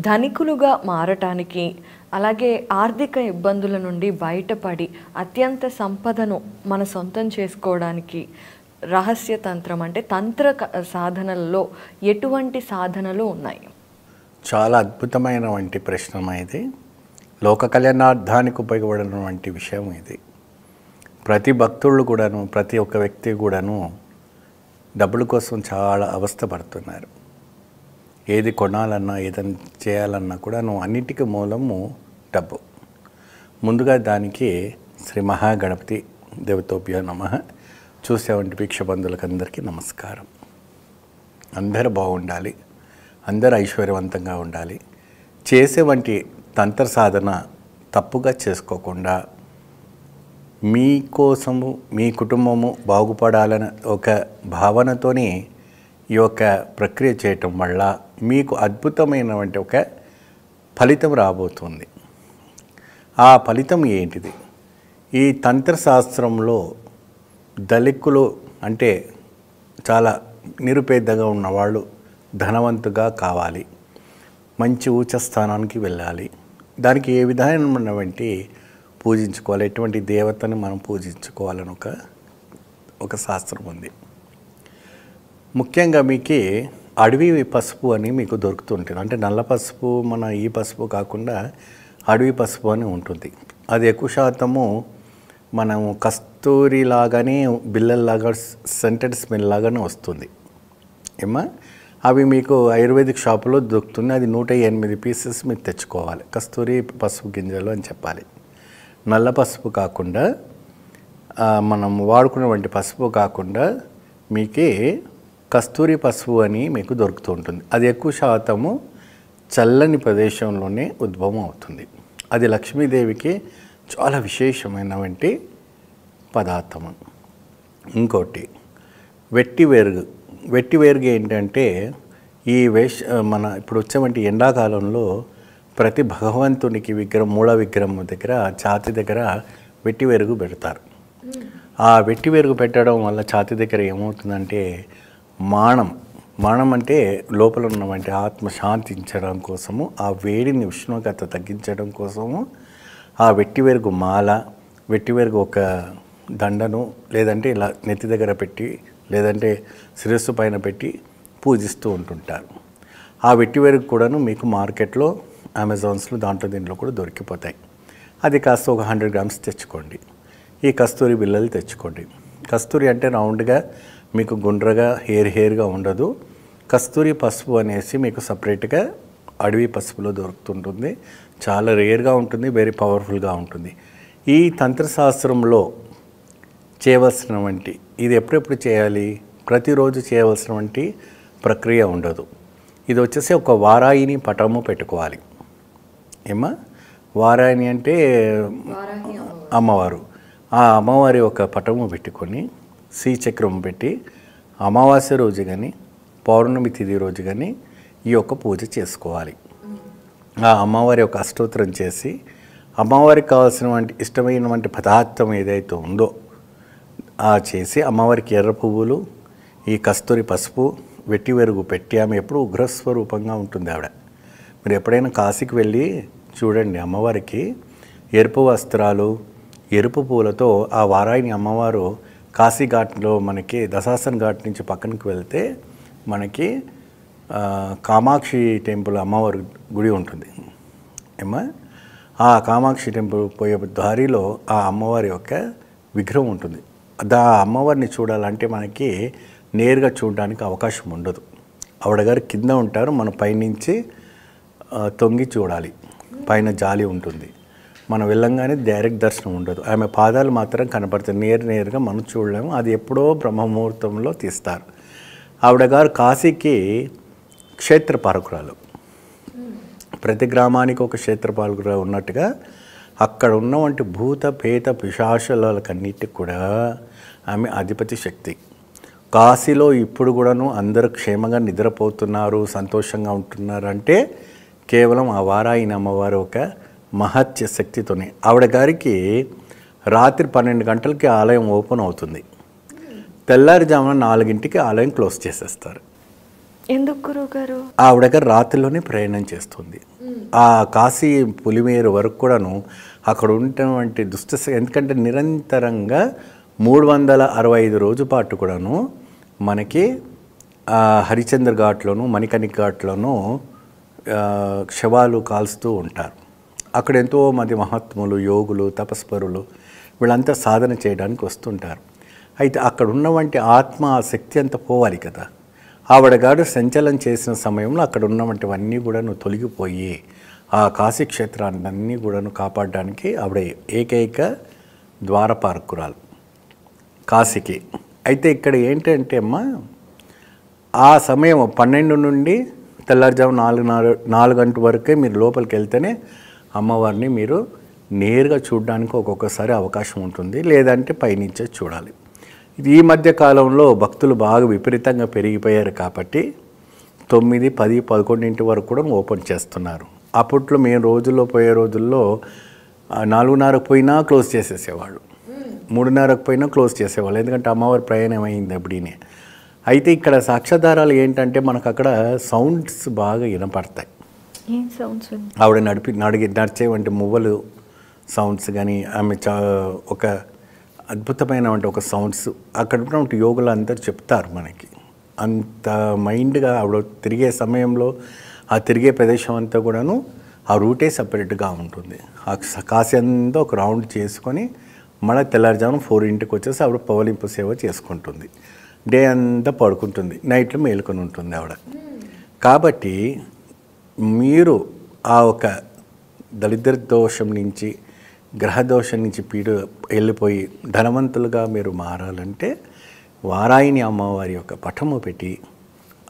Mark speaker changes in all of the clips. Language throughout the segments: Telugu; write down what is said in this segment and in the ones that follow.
Speaker 1: ధనికులుగా మారటానికి అలాగే ఆర్థిక ఇబ్బందుల నుండి బయటపడి అత్యంత సంపదను మన సొంతం చేసుకోవడానికి రహస్య తంత్రం అంటే సాధనలలో ఎటువంటి సాధనలు ఉన్నాయి?
Speaker 2: చాలా అద్భుతమైనటువంటి ప్రశ్న ఇది. లోక కళ్యాణార్థానికి ఉపయోగపడినటువంటి విషయం ఇది. ప్రతి భక్తుళ్ళు కూడాను, ప్రతి ఒక్క వ్యక్తి కూడాను డబ్బుల కోసం చాలా అవస్థపడుతున్నారు. ఏది కొనాలన్నా, ఏదైనా చేయాలన్నా కూడాను అన్నిటికీ మూలము డబ్బు. ముందుగా దానికి శ్రీ మహాగణపతి దేవతోభ్యో నమః. చూసేవంటి భిక్షబంధులకు అందరికీ నమస్కారం. అందరూ బాగుండాలి, అందరూ ఐశ్వర్యవంతంగా ఉండాలి. చేసేవంటి తంత్ర సాధన తప్పుగా చేసుకోకుండా మీకోసము, మీ కుటుంబము బాగుపడాలన్న ఒక భావనతోని ఈ యొక్క ప్రక్రియ చేయటం వల్ల మీకు అద్భుతమైనటువంటి ఒక ఫలితం రాబోతుంది. ఆ ఫలితం ఏంటిది? ఈ తంత్రశాస్త్రంలో దళికులు అంటే చాలా నిరుపేదగా ఉన్నవాళ్ళు ధనవంతుగా కావాలి, మంచి ఉచ్చ స్థానానికి వెళ్ళాలి. దానికి ఏ విధమైనటువంటి పూజించుకోవాలి, ఎటువంటి దేవతను మనం పూజించుకోవాలని ఒక శాస్త్రం ఉంది. ముఖ్యంగా మీకు అడవి పసుపు అని మీకు దొరుకుతుంటుంది. అంటే నల్ల పసుపు, మన ఈ పసుపు కాకుండా అడవి పసుపు అని ఉంటుంది. అది ఎక్కువ శాతము మనం కస్తూరి లాగానే, బిల్లల్లాగా సెంటెడ్ స్మెల్ లాగానే వస్తుంది ఏమా. అవి మీకు ఆయుర్వేదిక్ షాపులో దొరుకుతుంది. అది 108 పీసెస్ మీరు తెచ్చుకోవాలి. కస్తూరి పసుపు గింజలు అని చెప్పాలి. నల్ల పసుపు కాకుండా, మనం వాడుకునేటువంటి పసుపు కాకుండా మీకు కస్తూరి పసుపు అని మీకు దొరుకుతూ ఉంటుంది. అది ఎక్కువ శాతము చల్లని ప్రదేశంలోనే ఉద్భవం అవుతుంది. అది లక్ష్మీదేవికి చాలా విశేషమైనటువంటి పదార్థము. ఇంకోటి వెట్టి వేరుగు. వెట్టి వేరుగు ఏంటంటే మన ఇప్పుడు వచ్చేవంటి ఎండాకాలంలో ప్రతి భగవంతునికి విగ్రహం, మూల విగ్రహం దగ్గర, ఛాతి దగ్గర వెట్టి వేరుగు పెడతారు. ఆ వెట్టి వేరుగు పెట్టడం వల్ల ఛాతి దగ్గర ఏమవుతుందంటే మాణం అంటే లోపల ఉన్నటువంటి ఆత్మ శాంతించడం కోసము, ఆ వేడిని ఉష్ణోగ్రత తగ్గించడం కోసము ఆ వెట్టి వేరుగు మాల, వెట్టి వేరుగు ఒక దండను లేదంటే ఇలా నెత్తి దగ్గర పెట్టి, లేదంటే శిరస్సు పైన పెట్టి పూజిస్తూ ఉంటుంటారు. ఆ వెట్టి వేరుగు కూడాను మీకు మార్కెట్లో, అమెజాన్స్లో, దీంట్లో కూడా దొరికిపోతాయి. అది కాస్త ఒక 100 గ్రామ్స్ తెచ్చుకోండి. ఈ కస్తూరి బిళ్ళలు తెచ్చుకోండి. కస్తూరి అంటే రౌండ్గా మీకు గుండ్రగా హెయిర్గా ఉండదు. కస్తూరి పసుపు అనేసి మీకు సపరేట్గా అడవి పసుపులో దొరుకుతుంటుంది. చాలా రేర్గా ఉంటుంది, వెరీ పవర్ఫుల్గా ఉంటుంది. ఈ తంత్రశాస్త్రంలో చేయవలసినటువంటి, ఇది ఎప్పుడెప్పుడు చేయాలి, ప్రతిరోజు చేయవలసినటువంటి ప్రక్రియ ఉండదు. ఇది వచ్చేసి ఒక వారాయిని పటము పెట్టుకోవాలి. ఏమా, వారాయిని అంటే అమ్మవారు. ఆ అమ్మవారి ఒక పటము పెట్టుకొని శ్రీచక్రం పెట్టి అమావాస్య రోజు కానీ, పౌర్ణమి తిథి రోజు కానీ ఈ యొక్క పూజ చేసుకోవాలి. ఆ అమ్మవారి యొక్క అష్టోత్తరం చేసి, అమ్మవారికి కావాల్సినటువంటి ఇష్టమైనటువంటి పదార్థం ఏదైతే ఉందో ఆ చేసి, అమ్మవారికి ఎర్ర పువ్వులు, ఈ కస్తూరి పసుపు, వెట్టి వెరుగు పెట్టి, ఆమె ఎప్పుడు ఉగ్రస్వరూపంగా ఉంటుంది ఆవిడ. మీరు ఎప్పుడైనా కాశీకి వెళ్ళి చూడండి, అమ్మవారికి ఎరుపు వస్త్రాలు, ఎరుపు పూలతో ఆ వారాయిని అమ్మవారు కాశీ ఘాట్లో, మనకి దశాసన్ ఘాట్ నుంచి పక్కనకి వెళ్తే మనకి కామాక్షి టెంపుల్ అమ్మవారి గుడి ఉంటుంది ఏమా. ఆ కామాక్షి టెంపుల్ పోయే దారిలో ఆ అమ్మవారి యొక్క విగ్రహం ఉంటుంది. ఆ అమ్మవారిని చూడాలంటే మనకి నేరుగా చూడడానికి అవకాశం ఉండదు. ఆవిడ గారు కింద ఉంటారు, మన పైనుంచి తొంగి చూడాలి. పైన జాలి ఉంటుంది. మనం వెళ్ళంగానే డైరెక్ట్ దర్శనం ఉండదు. ఆమె పాదాలు మాత్రం కనపడతాయి, నేరుగా మనం చూడలేము. అది ఎప్పుడో బ్రహ్మముహూర్తంలో తీస్తారు. ఆవిడ గారు కాశీకి క్షేత్రపాలకురాలు. ప్రతి గ్రామానికి ఒక క్షేత్రపాలకురాలు ఉన్నట్టుగా అక్కడ ఉన్నవంటి భూత పేత పిశాచాలకన్నిటికి కూడా ఆమె అధిపతి శక్తి. కాశీలో ఇప్పుడు కూడాను అందరూ క్షేమంగా నిద్రపోతున్నారు, సంతోషంగా ఉంటున్నారు అంటే కేవలం ఆ వారాయిని అమ్మవారు ఒక మహత్య శక్తితోనే. ఆవిడ గారికి రాత్రి 12 గంటలకి ఆలయం ఓపెన్ అవుతుంది. తెల్లారిజామున 4 గంటలకి ఆలయం క్లోజ్ చేసేస్తారు.
Speaker 1: ఎందుకు గురువుగారు?
Speaker 2: ఆవిడ దగ్గర రాత్రిలోనే ప్రయాణం చేస్తుంది. ఆ కాశీ పులిమేరు వరకు కూడాను అక్కడ ఉన్నటువంటి ఎందుకంటే నిరంతరంగా 365 రోజు పాటు కూడాను మనకి హరిచంద్ర ఘాట్లోను మణికర్ణిక ఘాట్లోనూ శవాలు కాల్స్తూ ఉంటారు. అక్కడ ఎంతోమంది మహాత్ములు, యోగులు, తపస్పరులు వీళ్ళంతా సాధన చేయడానికి వస్తుంటారు. అయితే అక్కడ ఉన్నవంటి ఆత్మ శక్తి అంతా పోవాలి కదా. ఆవిడగాడు సంచలనం చేసిన సమయంలో అక్కడ ఉన్నవంటివన్నీ కూడాను తొలగిపోయి ఆ కాశీ క్షేత్రాన్ని కూడాను కాపాడడానికి ఆవిడ ఏకైక ద్వారపాలకురాలు కాశీకి. అయితే ఇక్కడ ఏంటంటే అమ్మా, ఆ సమయం 12 నుండి తెల్లారుజాము 4 గంటల వరకే మీరు లోపలికి వెళ్తేనే అమ్మవారిని మీరు నేరుగా చూడడానికి ఒక్కొక్కసారి అవకాశం ఉంటుంది, లేదంటే పైనుంచే చూడాలి. ఇది ఈ మధ్య కాలంలో భక్తులు బాగా విపరీతంగా పెరిగిపోయారు కాబట్టి 9, 10, 11 వరకు కూడా ఓపెన్ చేస్తున్నారు. అప్పట్లో మేము రోజుల్లో పోయే రోజుల్లో 4:30 పోయినా క్లోజ్ చేసేసేవాళ్ళు, 3:30 పోయినా క్లోజ్ చేసేవాళ్ళు, ఎందుకంటే అమ్మవారి ప్రయాణం అయింది అప్పుడీనే. అయితే ఇక్కడ సాక్ష్యాధారాలు ఏంటంటే మనకు అక్కడ సౌండ్స్ బాగా వినపడతాయి.
Speaker 1: ఏం సౌండ్స్?
Speaker 2: ఆవిడ నడిచేవంటి మువ్వలు సౌండ్స్ కానీ, ఆమె ఒక అద్భుతమైన ఒక సౌండ్స్ అక్కడ ఉన్నటువంటి యోగులు అందరూ చెప్తారు మనకి. అంత మైండ్గా ఆవిడ తిరిగే సమయంలో ఆ తిరిగే ప్రదేశం అంతా కూడాను ఆ రూటే సపరేట్గా ఉంటుంది. ఆ కాశీ అంతా ఒక రౌండ్ చేసుకొని మళ్ళీ తెల్లారుజామున 4 వచ్చేసి ఆవిడ పవలింపు సేవ చేసుకుంటుంది. డే అంతా పడుకుంటుంది, నైట్లో మేలుకొని ఉంటుంది ఆవిడ. కాబట్టి మీరు ఆ ఒక దరిద్ర దోషం నుంచి, గ్రహదోషం నుంచి వెళ్ళిపోయి ధనవంతులుగా మీరు మారాలంటే వారాయిని అమ్మవారి యొక్క పటము పెట్టి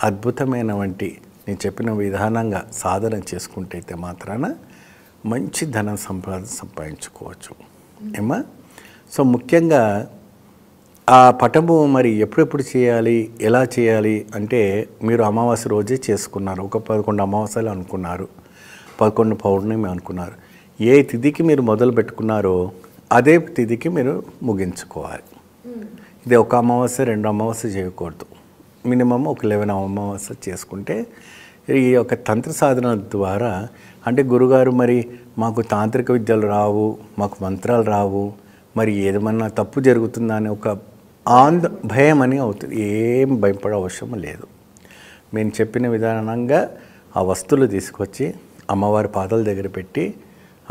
Speaker 2: అద్భుతమైన నేను చెప్పిన విధానంగా సాధన చేసుకుంటే అయితే మాత్రాన మంచి ధనం సంపాదించుకోవచ్చు ఏమా. సో ముఖ్యంగా ఆ పటము మరి ఎప్పుడెప్పుడు చేయాలి, ఎలా చేయాలి అంటే, మీరు అమావాస్య రోజే చేసుకున్నారు, ఒక 11 అమావాస్యలు అనుకున్నారు, 11 పౌర్ణమి అనుకున్నారు. ఏ తిథికి మీరు మొదలు పెట్టుకున్నారో అదే తిథికి మీరు ముగించుకోవాలి. ఇది ఒక అమావాస్య 2 అమావాస్య చేయకూడదు, మినిమం ఒక 11 అమావాస్య చేసుకుంటే ఈ యొక్క తంత్ర సాధన ద్వారా, అంటే గురుగారు మరి మాకు తాంత్రిక విద్యలు రావు, మాకు మంత్రాలు రావు, మరి ఏదేమన్నా తప్పు జరుగుతుందా అని ఒక భయం అని అవుతుంది. ఏం భయపడే అవసరం లేదు. మేము చెప్పిన విధానంగా ఆ వస్తువులు తీసుకొచ్చి అమ్మవారి పాదాల దగ్గర పెట్టి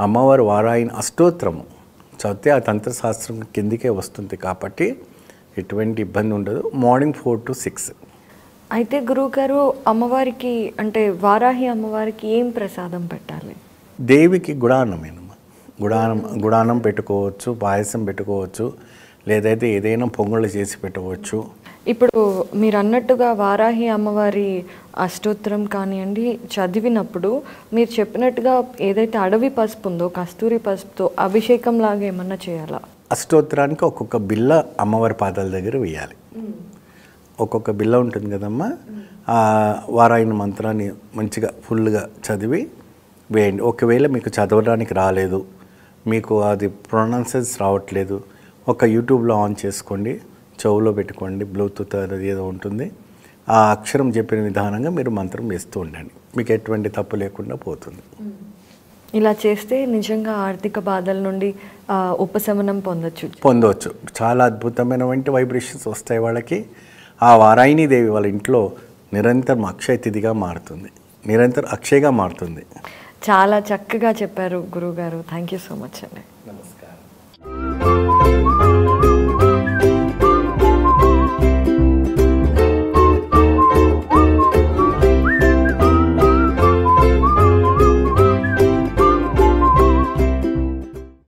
Speaker 2: అమ్మవారి వారాయిని అష్టోత్తరము చదివితే ఆ తంత్రశాస్త్రం కిందికే వస్తుంది కాబట్టి ఎటువంటి ఇబ్బంది ఉండదు. Morning 4 to 6.
Speaker 1: అయితే గురువుగారు, అమ్మవారికి అంటే వారాహి అమ్మవారికి ఏం ప్రసాదం పెట్టాలి?
Speaker 2: దేవికి గుడాన్నమేనమ్మా. గుడాన్నం పెట్టుకోవచ్చు, పాయసం పెట్టుకోవచ్చు, లేదైతే ఏదైనా పొంగళ్ళు చేసి పెట్టవచ్చు.
Speaker 1: ఇప్పుడు మీరు అన్నట్టుగా వారాహి అమ్మవారి అష్టోత్తరం కానివ్వండి చదివినప్పుడు మీరు చెప్పినట్టుగా ఏదైతే అడవి పసుపు ఉందో, కస్తూరి పసుపుతో అభిషేకం లాగా ఏమన్నా చేయాలా?
Speaker 2: అష్టోత్తరానికి ఒక్కొక్క బిల్ల అమ్మవారి పాదాల దగ్గర వేయాలి. ఒక్కొక్క బిల్ల ఉంటుంది కదమ్మా, ఆ వారాయన మంత్రాన్ని మంచిగా ఫుల్గా చదివి వేయండి. ఒకవేళ మీకు చదవడానికి రాలేదు, మీకు అది ప్రొనౌన్సెస్ రావట్లేదు, ఒక యూట్యూబ్లో ఆన్ చేసుకోండి, చెవులో పెట్టుకోండి, బ్లూటూత్ అది ఏదో ఉంటుంది, ఆ అక్షరం చెప్పిన విధానంగా మీరు మంత్రం వేస్తూ ఉండండి, మీకు ఎటువంటి తప్పు లేకుండా పోతుంది.
Speaker 1: ఇలా చేస్తే నిజంగా ఆర్థిక బాధల నుండి ఉపశమనం పొందవచ్చు.
Speaker 2: చాలా అద్భుతమైన వైబ్రేషన్స్ వస్తాయి వాళ్ళకి. ఆ వారాయిని దేవి వాళ్ళ ఇంట్లో నిరంతరం అక్షయ తిథిగా మారుతుంది, నిరంతరం అక్షయగా మారుతుంది.
Speaker 1: చాలా చక్కగా చెప్పారు గురువుగారు. థ్యాంక్ యూ సో మచ్ అండి.
Speaker 2: నమస్కారం.